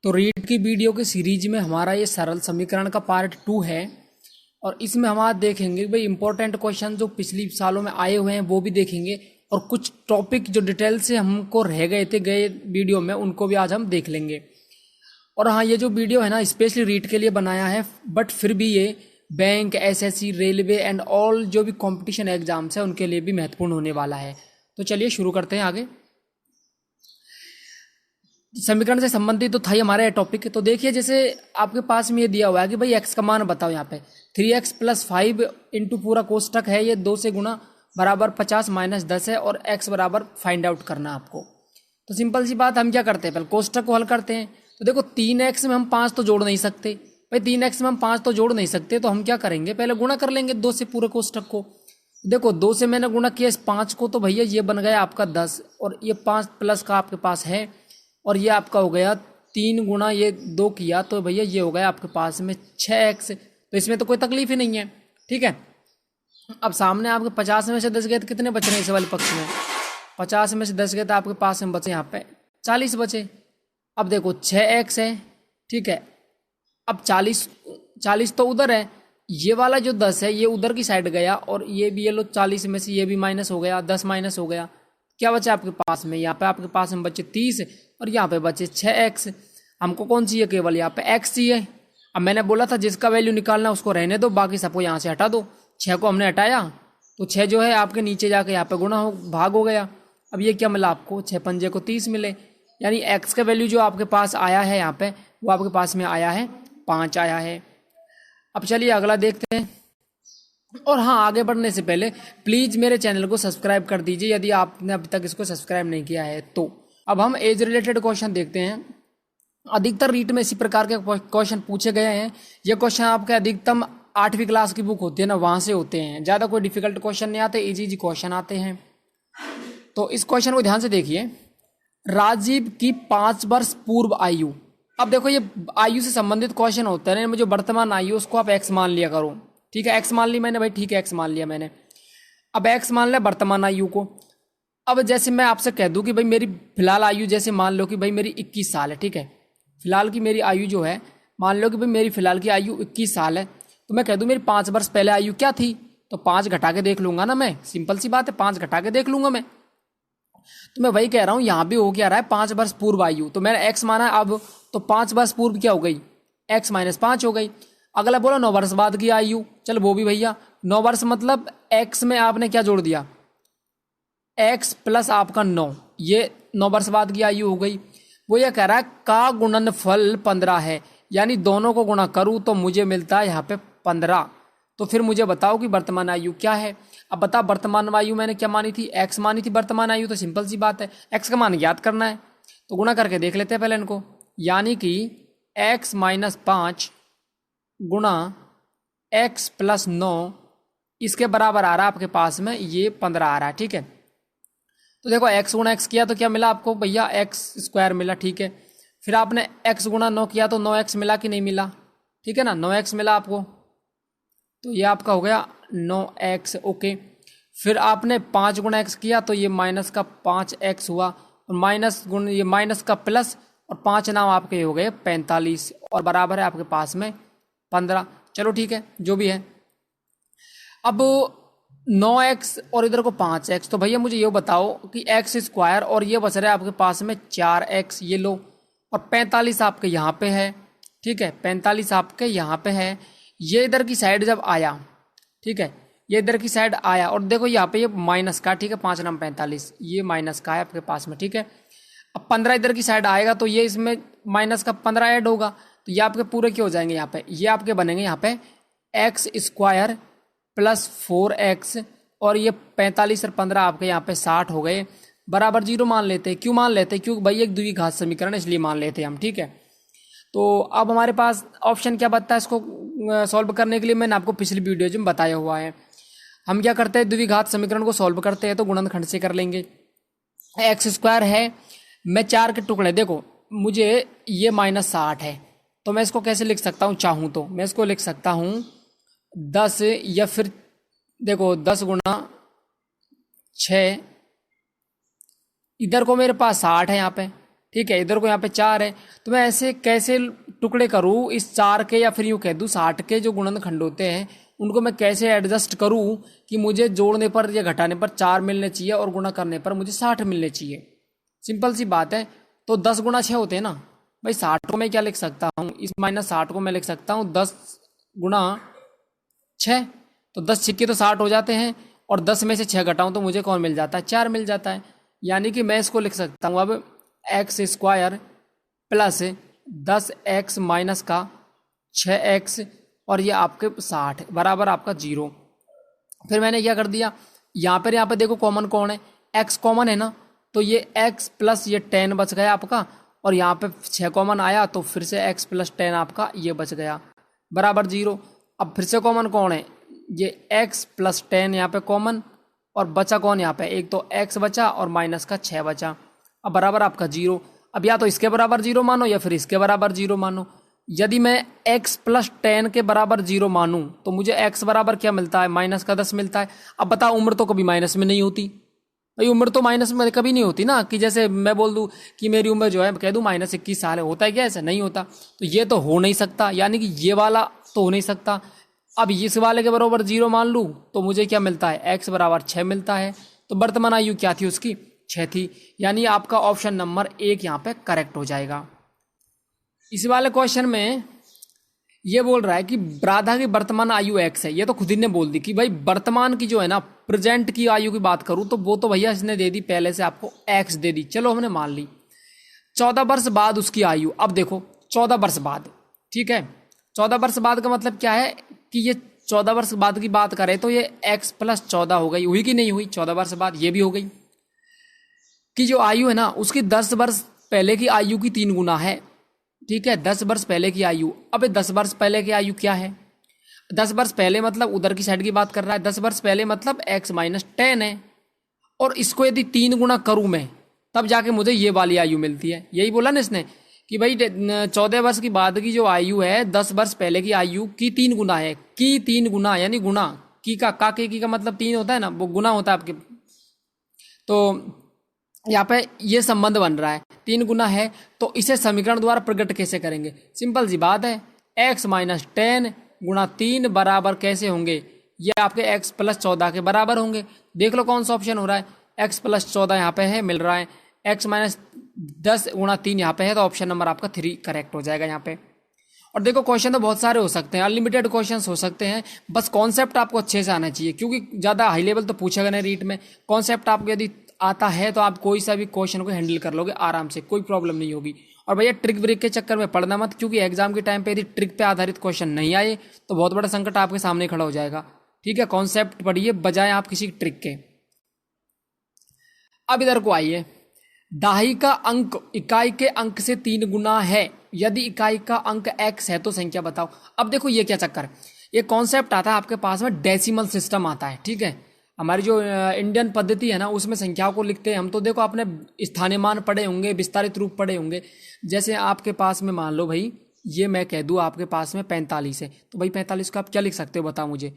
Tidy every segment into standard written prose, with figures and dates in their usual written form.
तो रीट की वीडियो के सीरीज में हमारा ये सरल समीकरण का पार्ट 2 है और इसमें हम आज देखेंगे भाई इंपॉर्टेंट क्वेश्चन जो पिछली सालों में आए हुए हैं वो भी देखेंगे और कुछ टॉपिक जो डिटेल से हमको रह गए थे गए वीडियो में उनको भी आज हम देख लेंगे। और हाँ, ये जो वीडियो है ना स्पेशली रीट के लिए बनाया है, बट फिर भी ये bank, SSC, railway and all जो भी कंपटीशन एग्जाम्स है उनके लिए भी महत्वपूर्ण होने वाला है। तो चलिए शुरू करते हैं आगे। समीकरण से संबंधित तो था ही हमारा टॉपिक। तो देखिए जैसे आपके पास में ये दिया हुआ है कि भाई एक्स का मान बताओ। यहाँ पे 3x + 5 इंटू पूरा कोष्टक है, ये 2 से गुणा बराबर 50 - 10 है और x बराबर फाइंड आउट करना आपको। तो सिंपल सी बात, हम क्या करते हैं पहले कोष्टक को हल करते हैं। तो देखो 3x में हम 5 तो जोड़ नहीं सकते भाई, 3x में हम 5 तो जोड़ नहीं सकते, तो हम क्या करेंगे पहले गुणा कर लेंगे 2 से पूरे कोष्टक को। देखो 2 से मैंने गुणा किया इस 5 को, तो भैया ये बन गया आपका 10 और ये 5 प्लस का आपके पास है और ये आपका हो गया 3 गुणा ये 2 किया तो भैया ये हो गया आपके पास में 6x। तो इसमें तो कोई तकलीफ ही नहीं है, ठीक है। अब सामने आपके 50 में से 10 गए तो कितने बच रहे हैं इस वाले पक्ष में? 50 में से 10 गए तो आपके पास में बचे यहाँ पे 40 बचे। अब देखो 6x है, ठीक है। अब 40 तो उधर है, ये वाला जो 10 है ये उधर की साइड गया और ये भी ये लो 40 में से ये भी माइनस हो गया, 10 माइनस हो गया। क्या बचा आपके पास में? यहाँ पे आपके पास में बचे 30 और यहाँ पे बचे 6x। हमको कौन चाहिए? केवल यहाँ पे x चाहिए। अब मैंने बोला था जिसका वैल्यू निकालना उसको रहने दो, बाकी सबको यहाँ से हटा दो। 6 को हमने हटाया तो 6 जो है आपके नीचे जाके यहाँ पे गुणा हो भाग हो गया। अब ये क्या मिला आपको? 6 पंजे को 30 मिले, यानी x का वैल्यू जो आपके पास आया है यहाँ पे वो आपके पास में आया है 5 आया है। अब चलिए अगला देखते हैं। और हाँ, आगे बढ़ने से पहले प्लीज़ मेरे चैनल को सब्सक्राइब कर दीजिए यदि आपने अभी तक इसको सब्सक्राइब नहीं किया है तो। अब हम एज रिलेटेड क्वेश्चन देखते हैं। अधिकतर रीट में इसी प्रकार के क्वेश्चन पूछे गए हैं। ये क्वेश्चन आपके अधिकतम 8वीं क्लास की बुक होती है ना, वहाँ से होते हैं। ज़्यादा कोई डिफिकल्ट क्वेश्चन नहीं आते, इजी क्वेश्चन आते हैं। तो इस क्वेश्चन को ध्यान से देखिए। राजीव की 5 वर्ष पूर्व आयु। अब देखो ये आयु से संबंधित क्वेश्चन होते हैं, मुझे वर्तमान आयु उसको आप एक्स मान लिया करो, ठीक है। एक्स मान ली मैंने भाई, ठीक है, एक्स मान लिया मैंने। अब एक्स मान लिया वर्तमान आयु को। अब जैसे मैं आपसे कह दूं कि भाई मेरी फिलहाल आयु, जैसे मान लो कि भाई मेरी 21 साल है, ठीक है। फिलहाल की मेरी आयु जो है, मान लो कि भाई मेरी फिलहाल की आयु 21 साल है, तो मैं कह दूं मेरी 5 वर्ष पहले आयु क्या थी, तो 5 घटा के देख लूंगा ना मैं। सिंपल सी बात है, 5 घटा के देख लूंगा मैं। तो मैं वही कह रहा हूँ, यहाँ भी हो क्या रहा है 5 वर्ष पूर्व आयु, तो मैंने एक्स माना अब, तो 5 वर्ष पूर्व क्या हो गई? x - 5 हो गई। अगला बोला 9 वर्ष बाद की आयु, चल वो भी भैया 9 वर्ष मतलब x में आपने क्या जोड़ दिया? x प्लस आपका 9, ये 9 वर्ष बाद की आयु हो गई। वो ये कह रहा है का गुणनफल 15 है, यानी दोनों को गुणा करूं तो मुझे मिलता है यहाँ पे 15। तो फिर मुझे बताओ कि वर्तमान आयु क्या है। अब बता, वर्तमान आयु मैंने क्या मानी थी? x मानी थी वर्तमान आयु। तो सिंपल सी बात है, x का मान याद करना है, तो गुणा करके देख लेते हैं पहले इनको। यानी कि x - 5 गुणा x + 9 इसके बराबर आ रहा है आपके पास में ये 15 आ रहा है, ठीक है। तो देखो x गुणा x किया तो क्या मिला आपको भैया? x² मिला, ठीक है। फिर आपने x गुणा 9 किया तो 9x मिला कि नहीं मिला? ठीक है ना, 9x मिला आपको, तो ये आपका हो गया 9x, ओके। फिर आपने 5 गुणा x किया तो ये माइनस का 5x हुआ, और माइनस गुण ये माइनस का प्लस, और 5 नाम आपके हो गए 45 और बराबर है आपके पास में 15। चलो ठीक है, जो भी है। अब 9x और इधर को 5x, तो भैया मुझे ये बताओ कि x² और ये बच रहा है आपके पास में 4x, ये लो, और 45 आपके यहाँ पे है, ठीक है। 45 आपके यहाँ पे है। ये इधर की साइड जब आया, ठीक है, ये इधर की साइड आया और देखो यहाँ पे ये माइनस का, ठीक है, 5 नाम 45, ये माइनस का है आपके पास में, ठीक है। अब 15 इधर की साइड आएगा तो ये इसमें माइनस का 15 ऐड होगा, तो ये आपके पूरे क्या हो जाएंगे यहाँ पे? ये आपके बनेंगे यहाँ पे x² + 4x, और ये 45 और 15 आपके यहाँ पे 60 हो गए, बराबर 0 मान लेते हैं। क्यों मान लेते हैं? क्योंकि भाई एक द्विघात समीकरण इसलिए मान लेते हैं हम, ठीक है। तो अब हमारे पास ऑप्शन क्या बचता है इसको सॉल्व करने के लिए? मैंने आपको पिछली वीडियो में बताया हुआ है। हम क्या करते हैं, द्विघात समीकरण को सॉल्व करते हैं तो गुणनखंड से कर लेंगे। x² है, मैं 4 के टुकड़े, देखो मुझे ये -60 है, तो मैं इसको कैसे लिख सकता हूँ? चाहूँ तो मैं इसको लिख सकता हूँ 10, या फिर देखो 10 गुणा 6, इधर को मेरे पास 60 है यहाँ पे, ठीक है, इधर को यहाँ पे 4 है, तो मैं ऐसे कैसे टुकड़े करूँ इस 4 के, या फिर यूँ कह दूँ 60 के जो गुणनखंड होते हैं उनको मैं कैसे एडजस्ट करूँ कि मुझे जोड़ने पर या घटाने पर 4 मिलने चाहिए और गुणा करने पर मुझे 60 मिलने चाहिए। सिंपल सी बात है। तो 10 गुणा 6 होते हैं ना भाई, 60 को मैं क्या लिख सकता हूँ, इस -60 को मैं लिख सकता हूँ 10 गुणा 6, तो 10 सिक्के तो 60 हो जाते हैं, और 10 में से 6 घटाऊँ तो मुझे कौन मिल जाता है, 4 मिल जाता है। यानी कि मैं इसको लिख सकता हूँ अब x² प्लस 10x माइनस का 6x और ये आपके 60 बराबर आपका 0। फिर मैंने क्या कर दिया, यहाँ पर देखो कॉमन कौन है, x कॉमन है ना, तो ये x प्लस ये 10 बच गया आपका, और यहाँ पे 6 कॉमन आया तो फिर से x प्लस 10 आपका ये बच गया बराबर 0। अब फिर से कॉमन कौन है, ये x प्लस 10 यहाँ पे कॉमन, और बचा कौन यहाँ पे, एक तो x बचा और माइनस का 6 बचा, अब बराबर आपका 0। अब या तो इसके बराबर 0 मानो या फिर इसके बराबर 0 मानो। यदि मैं x प्लस 10 के बराबर 0 मानूं तो मुझे x बराबर क्या मिलता है, -10 मिलता है। अब बताओ, उम्र तो कभी माइनस में नहीं होती भाई, उम्र तो माइनस में कभी नहीं होती ना, कि जैसे मैं बोल दूं कि मेरी उम्र जो है कह दूं -21 साल है, होता है क्या, ऐसा नहीं होता। तो ये तो हो नहीं सकता, यानी कि ये वाला तो हो नहीं सकता। अब इस वाले के बराबर 0 मान लूँ तो मुझे क्या मिलता है, x बराबर 6 मिलता है। तो वर्तमान आयु क्या थी उसकी, 6 थी। यानी आपका ऑप्शन नंबर 1 यहाँ पे करेक्ट हो जाएगा। इस वाले क्वेश्चन में ये बोल रहा है कि राधा की वर्तमान आयु x है, ये तो खुद ही ने बोल दी कि भाई वर्तमान की जो है ना, प्रेजेंट की आयु की बात करूं तो वो तो भैया इसने दे दी पहले से, आपको x दे दी, चलो हमने मान ली। 14 वर्ष बाद उसकी आयु, अब देखो 14 वर्ष बाद, ठीक है, 14 वर्ष बाद का मतलब क्या है कि ये 14 वर्ष बाद की बात करें तो ये x प्लस 14 हो गई, हुई कि नहीं हुई, 14 वर्ष बाद ये भी हो गई। कि जो आयु है ना उसकी 10 वर्ष पहले की आयु की 3 गुना है, ठीक है, 10 वर्ष पहले की आयु। अब 10 वर्ष पहले की आयु क्या है, 10 वर्ष पहले मतलब उधर की साइड की बात कर रहा है, 10 वर्ष पहले मतलब x माइनस 10 है, और इसको यदि 3 गुना करूं मैं तब जाके मुझे ये वाली आयु मिलती है। यही बोला ना इसने कि भाई 14 वर्ष की बाद की जो आयु है 10 वर्ष पहले की आयु की 3 गुना है, की 3 गुना, यानी गुना की का की का मतलब 3 होता है ना, वो गुना होता है आपके। तो यहाँ पे ये संबंध बन रहा है, 3 गुना है, तो इसे समीकरण द्वारा प्रकट कैसे करेंगे, सिंपल सी बात है, x माइनस 10 गुणा 3 बराबर कैसे होंगे, ये आपके x प्लस 14 के बराबर होंगे। देख लो कौन सा ऑप्शन हो रहा है, x प्लस 14 यहाँ पे है, मिल रहा है, x माइनस 10 गुणा 3 यहाँ पे है, तो ऑप्शन नंबर आपका 3 करेक्ट हो जाएगा यहाँ पे। और देखो क्वेश्चन तो बहुत सारे हो सकते हैं, अनलिमिटेड क्वेश्चंस हो सकते हैं, बस कॉन्सेप्ट आपको अच्छे से आना चाहिए, क्योंकि ज़्यादा हाई लेवल तो पूछेगा नहीं रीट में। कॉन्सेप्ट आपको यदि आता है तो आप कोई सा भी क्वेश्चन को हैंडल कर लोगे आराम से, कोई प्रॉब्लम नहीं होगी। और भैया ट्रिक ब्रिक के चक्कर में पढ़ना मत, क्योंकि एग्जाम के टाइम पे यदि ट्रिक पे आधारित क्वेश्चन नहीं आए तो बहुत बड़ा संकट आपके सामने खड़ा हो जाएगा। ठीक है, कॉन्सेप्ट पढ़िए बजाय आप किसी ट्रिक के। अब इधर को आइए, दाही का अंक इकाई के अंक से 3 गुना है, यदि इकाई का अंक x है तो संख्या बताओ। अब देखो ये क्या चक्कर है, ये कॉन्सेप्ट आता है आपके पास में, डेसिमल सिस्टम आता है, ठीक है, हमारी जो इंडियन पद्धति है ना उसमें संख्याओं को लिखते हैं हम। तो देखो आपने स्थानीय मान पढ़े होंगे, विस्तारित रूप पढ़े होंगे। जैसे आपके पास में मान लो भाई ये मैं कह दूं आपके पास में 45 है, तो भाई 45 को आप क्या लिख सकते हो बताओ मुझे,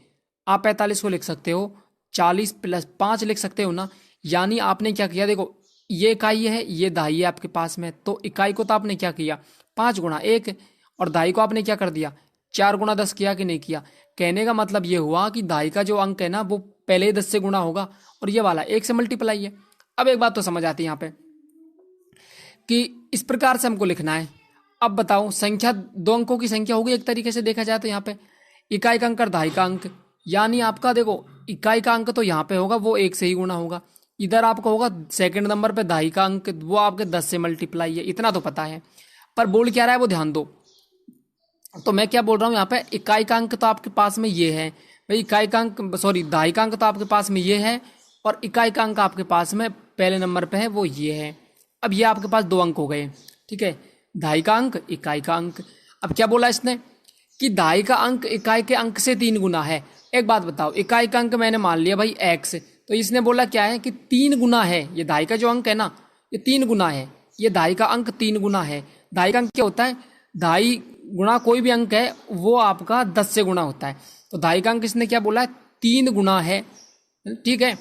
आप 45 को लिख सकते हो 40 प्लस 5 लिख सकते हो ना। यानी आपने क्या किया, देखो ये इकाई है, ये दाई है आपके पास में, तो इकाई को तो आपने क्या किया 5 गुणा 1, और दाई को आपने क्या कर दिया 4 गुणा 10 किया कि नहीं किया। कहने का मतलब ये हुआ कि दाई का जो अंक है ना वो पहले ही 10 से गुणा होगा, और ये वाला 1 से मल्टीप्लाई है। अब एक बात तो समझ आती है यहाँ पे कि इस प्रकार से हमको लिखना है। अब बताओ, संख्या 2 अंकों की संख्या होगी एक तरीके से देखा जाए तो, यहाँ पे इकाई का अंक और दाई का अंक, यानी आपका देखो इकाई का अंक तो यहाँ पे होगा वो 1 से ही गुणा होगा, इधर आपका होगा सेकंड नंबर पे दाई का अंक, वो आपके 10 से मल्टीप्लाई है, इतना तो पता है। पर बोल क्या रहा है वो ध्यान दो। तो मैं क्या बोल रहा हूँ यहाँ पे, इकाई का अंक तो आपके पास में ये है भाई, इकाई का अंक सॉरी दाई का अंक तो आपके पास में ये है, और इकाई का अंक आपके पास में पहले नंबर पे है वो ये है। अब ये आपके पास 2 अंक हो गए, ठीक है, दाई का अंक इकाई का अंक। अब क्या बोला इसने कि दाई का अंक इकाई के अंक से 3 गुना है। एक बात बताओ, इकाई का अंक मैंने मान लिया भाई x, तो इसने बोला क्या है कि 3 गुना है, ये दाई का जो अंक है ना ये 3 गुना है, ये दाई का अंक 3 गुना है। दाई का अंक क्या होता है, दाई गुणा कोई भी अंक है वो आपका 10 से गुणा होता है, तो दाई का अंक इसने क्या बोला है 3 गुना है, ठीक है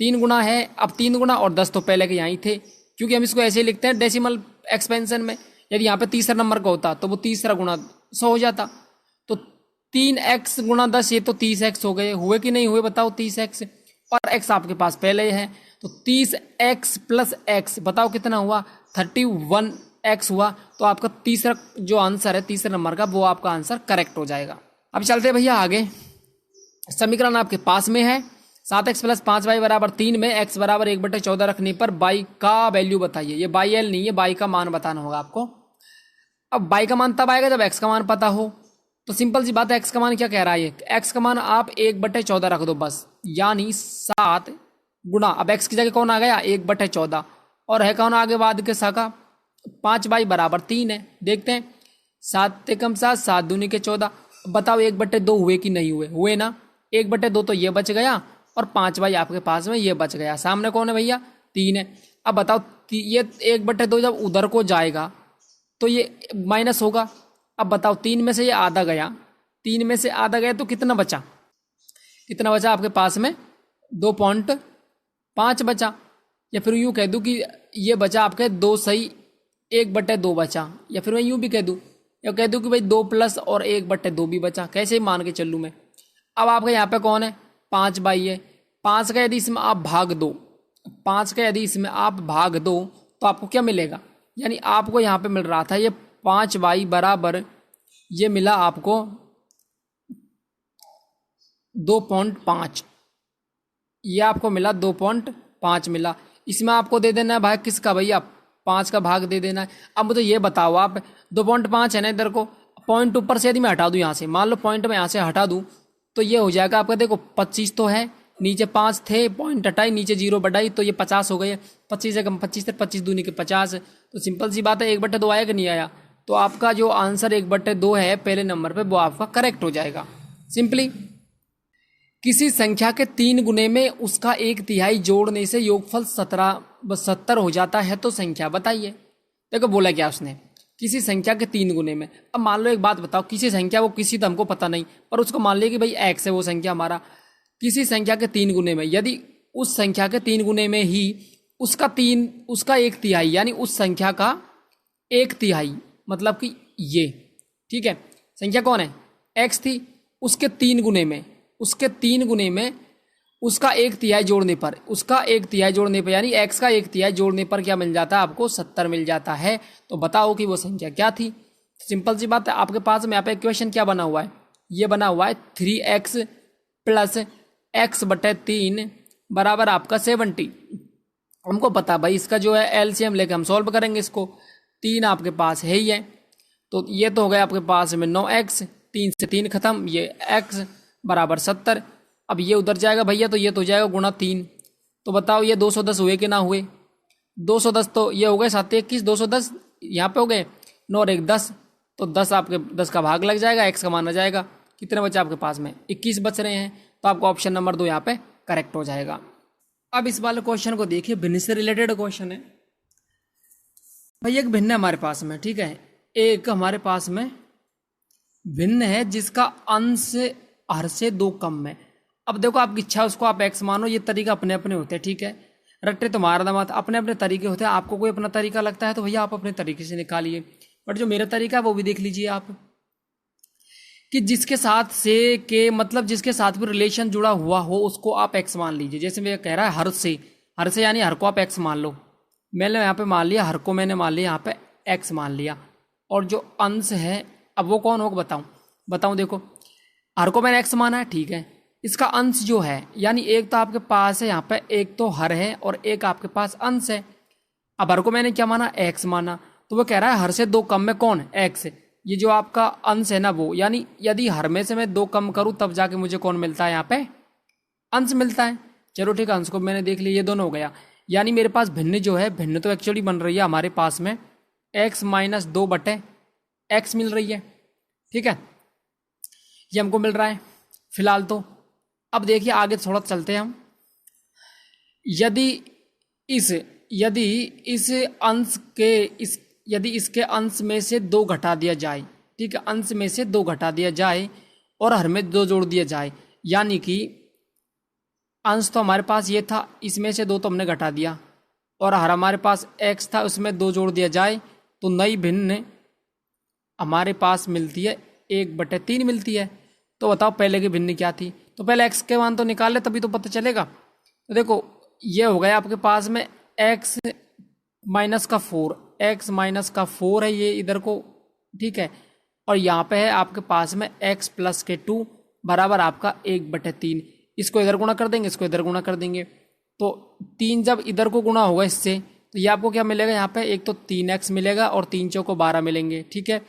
3 गुना है। अब 3 गुना और 10 तो पहले के यहाँ ही थे, क्योंकि हम इसको ऐसे ही लिखते हैं डेसिमल एक्सपेंशन में। यदि यहाँ पे तीसरा नंबर का होता तो वो तीसरा गुणा 100 हो जाता। तो 3x गुणा 10, ये तो 30x हो गए, हुए कि नहीं हुए बताओ 30x, और x आपके पास पहले है तो 30x प्लस x बताओ कितना हुआ, 31x हुआ। तो आपका तीसरा जो आंसर है तीसरे नंबर का, वो आपका आंसर करेक्ट हो जाएगा। अब चलते भैया आगे। समीकरण आपके पास में है 7x प्लस 5y बराबर 3 में x बराबर 1/14 रखने पर y का वैल्यू बताइए। ये बाई एल नहीं है, y का मान बताना होगा आपको। अब y का मान तब आएगा जब x का मान पता हो। तो सिंपल सी बात है, x का मान क्या कह रहा है, x का मान आप 1/14 रख दो बस, यानी 7 गुणा, अब x की जगह कौन आ गया 1/14, और है कौन आगे बाद के शाखा 5y बराबर 3 है। देखते हैं 7 कम 7, 7 दूनी के 14। बताओ 1/2 हुए कि नहीं हुए, हुए ना। 1/2 तो ये बच गया, और 5y आपके पास में ये बच गया। सामने कौन है भैया 3 है। अब बताओ ये 1/2 जब उधर को जाएगा तो ये माइनस होगा। अब बताओ 3 में से ये आधा गया, 3 में से आधा गया तो कितना बचा, कितना बचा आपके पास में 2.5 बचा। या फिर यूँ कह दूँ कि ये बचा आपके 2 सही 1/2 बचा, या फिर मैं यूँ भी कह दूँ, या कह दूँ कि भाई 2 प्लस और 1/2 भी बचा। कैसे ही मान के चलूँ मैं। अब आपके यहाँ पे कौन है 5y है। 5 का यदि इसमें आप भाग दो, 5 का यदि इसमें आप भाग दो तो आपको क्या मिलेगा, यानी आपको यहाँ पे मिल रहा था ये 5y बराबर, ये मिला आपको 2.5, ये आपको मिला 2.5 मिला। इसमें आपको दे देना है भाग किसका भैया, 5 का भाग दे देना है। अब मुझे ये बताओ आप 2.5 है ना, इधर को पॉइंट ऊपर से यदि मैं हटा दूँ यहाँ से, मान लो पॉइंट में यहाँ से हटा दूँ तो ये हो जाएगा आपका, देखो 25 तो है, नीचे 5 थे, पॉइंट हटाई, नीचे 0 बढ़ाई, तो ये 50 हो गए। 25 से कम 25 थे, 25 दूनी के 50। तो सिंपल सी बात है 1/2 आया कि नहीं आया। तो आपका जो आंसर 1/2 है पहले नंबर पे, वो आपका करेक्ट हो जाएगा सिंपली। किसी संख्या के 3 गुने में उसका 1/3 जोड़ने से योगफल 70 हो जाता है, तो संख्या बताइए। देखो बोला क्या उसने, किसी संख्या के 3 गुने में। अब मान लो एक बात बताओ, किसी संख्या, वो किसी तो हमको पता नहीं, पर उसको मान लिया कि भाई x है वो संख्या हमारा। किसी संख्या के 3 गुने में, यदि उस संख्या के 3 गुने में ही उसका 1/3 यानी उस संख्या का 1/3, मतलब कि ये, ठीक है, संख्या कौन है x थी, उसके 3 गुने में, उसके 3 गुने में उसका 1/3 जोड़ने पर, उसका 1/3 जोड़ने पर, यानी x का 1/3 जोड़ने पर क्या मिल जाता है आपको 70 मिल जाता है। तो बताओ कि वो संख्या क्या थी। सिंपल सी बात है, आपके पास में यहाँ पे इक्वेशन क्या बना हुआ है, ये बना हुआ है 3x प्लस x/3 बराबर आपका 70। हमको पता भाई इसका जो है एलसीएम लेके हम सॉल्व करेंगे इसको। 3 आपके पास है ही है, तो ये तो हो गया आपके पास में 9x, 3 से 3 खत्म, ये x बराबर 70। अब ये उधर जाएगा भैया, तो ये तो हो जाएगा गुणा 3। तो बताओ ये 210 हुए कि ना हुए, 210 तो ये हो गए 7 21, 210 यहाँ पे हो गए, 9 और 1 10, तो 10 आपके 10 का भाग लग जाएगा, x का मान आ जाएगा। कितने बचे आपके पास में 21 बच रहे हैं, तो आपका ऑप्शन नंबर 2 यहाँ पे करेक्ट हो जाएगा। अब इस वाले क्वेश्चन को देखिए, भिन्न से रिलेटेड क्वेश्चन है भाई। एक भिन्न है हमारे पास में, ठीक है, एक हमारे पास में भिन्न है जिसका अंश हर से 2 कम है। अब देखो आपकी इच्छा है उसको आप x मानो, ये तरीका अपने अपने होते हैं, ठीक है, रट्टे तो मारना मत, अपने अपने तरीके होते हैं। आपको कोई अपना तरीका लगता है तो भैया आप अपने तरीके से निकालिए, बट जो मेरा तरीका है वो भी देख लीजिए आप, कि जिसके साथ से के मतलब जिसके साथ भी रिलेशन जुड़ा हुआ हो उसको आप x मान लीजिए। जैसे मैं कह रहा है हर से यानी हर को आप x मान लो, मैंने यहाँ पे मान लिया हर को, मैंने मान लिया यहाँ पे x मान लिया, और जो अंश है अब वो कौन होगा बताऊं देखो, हर को मैंने x माना है, ठीक है, इसका अंश जो है, यानी एक तो आपके पास है यहाँ पे, एक तो हर है और एक आपके पास अंश है। अब हर को मैंने क्या माना x माना, तो वो कह रहा है हर से 2 कम में कौन x, ये जो आपका अंश है ना वो, यानी यदि हर में से मैं 2 कम करूं तब जाके मुझे कौन मिलता है यहाँ पे अंश मिलता है। चलो ठीक है, अंश को मैंने देख लिया, ये दोनों हो गया। यानी मेरे पास भिन्न जो है, भिन्न तो एक्चुअली बन रही है हमारे पास में x - 2/x मिल रही है, ठीक है, ये हमको मिल रहा है फिलहाल तो। अब देखिए आगे थोड़ा चलते हैं हम। यदि इसके अंश में से 2 घटा दिया जाए, ठीक है, अंश में से 2 घटा दिया जाए और हर में 2 जोड़ दिया जाए, यानी कि अंश तो हमारे पास ये था, इसमें से 2 तो हमने घटा दिया, और हमारे पास x था उसमें 2 जोड़ दिया जाए तो नई भिन्न हमारे पास मिलती है 1/3 मिलती है। तो बताओ पहले की भिन्न क्या थी। तो पहले x के मान तो निकाल ले तभी तो पता चलेगा। तो देखो ये हो गया आपके पास में x माइनस का 4, x माइनस का 4 है ये इधर को, ठीक है। और यहाँ पे है आपके पास में x प्लस के 2 बराबर आपका 1/3। इसको इधर गुणा कर देंगे, इसको इधर गुणा कर देंगे। तो 3 जब इधर को गुणा होगा इससे तो ये आपको क्या मिलेगा, यहाँ पे एक तो 3x मिलेगा और 3 चौको 12 मिलेंगे, ठीक है।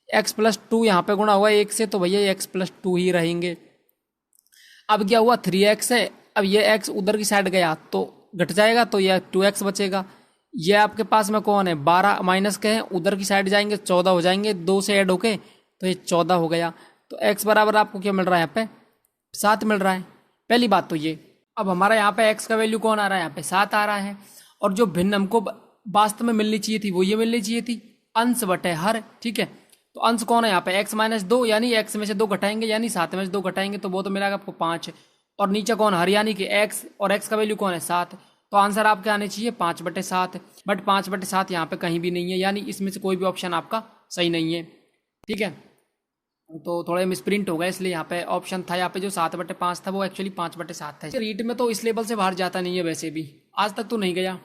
x प्लस 2 यहाँ पे गुणा हुआ 1 से तो भैया x प्लस 2 ही रहेंगे। अब क्या हुआ 3x है, अब ये x उधर की साइड गया तो घट जाएगा तो ये 2x बचेगा। ये आपके पास में कौन है 12 माइनस के हैं, उधर की साइड जाएंगे 14 हो जाएंगे, 2 से ऐड होके तो ये 14 हो गया। तो x बराबर आपको क्या मिल रहा है यहाँ पे 7 मिल रहा है। पहली बात तो ये। अब हमारा यहाँ पे x का वैल्यू कौन आ रहा है, यहाँ पे 7 आ रहा है। और जो भिन्न हमको वास्तव में मिलनी चाहिए थी वो ये मिलनी चाहिए थी अंश बटे हर, ठीक है। तो अंश कौन है यहाँ पे x माइनस 2, यानी x में से 2 घटाएंगे यानी 7 में से 2 घटाएंगे तो वो तो मिलेगा आपको 5। और नीचे कौन हर यानी कि x, और x का वैल्यू कौन है 7। तो आंसर आपके आने चाहिए 5/7। बट 5/7 यहाँ पे कहीं भी नहीं है, यानी इसमें से कोई भी ऑप्शन आपका सही नहीं है, ठीक है। तो थोड़ा मिसप्रिंट हो गया इसलिए यहाँ पे ऑप्शन था, यहाँ पे जो 7/5 था वो एक्चुअली 5/7 था। रीट में तो इस लेवल से बाहर जाता नहीं है, वैसे भी आज तक तो नहीं गया।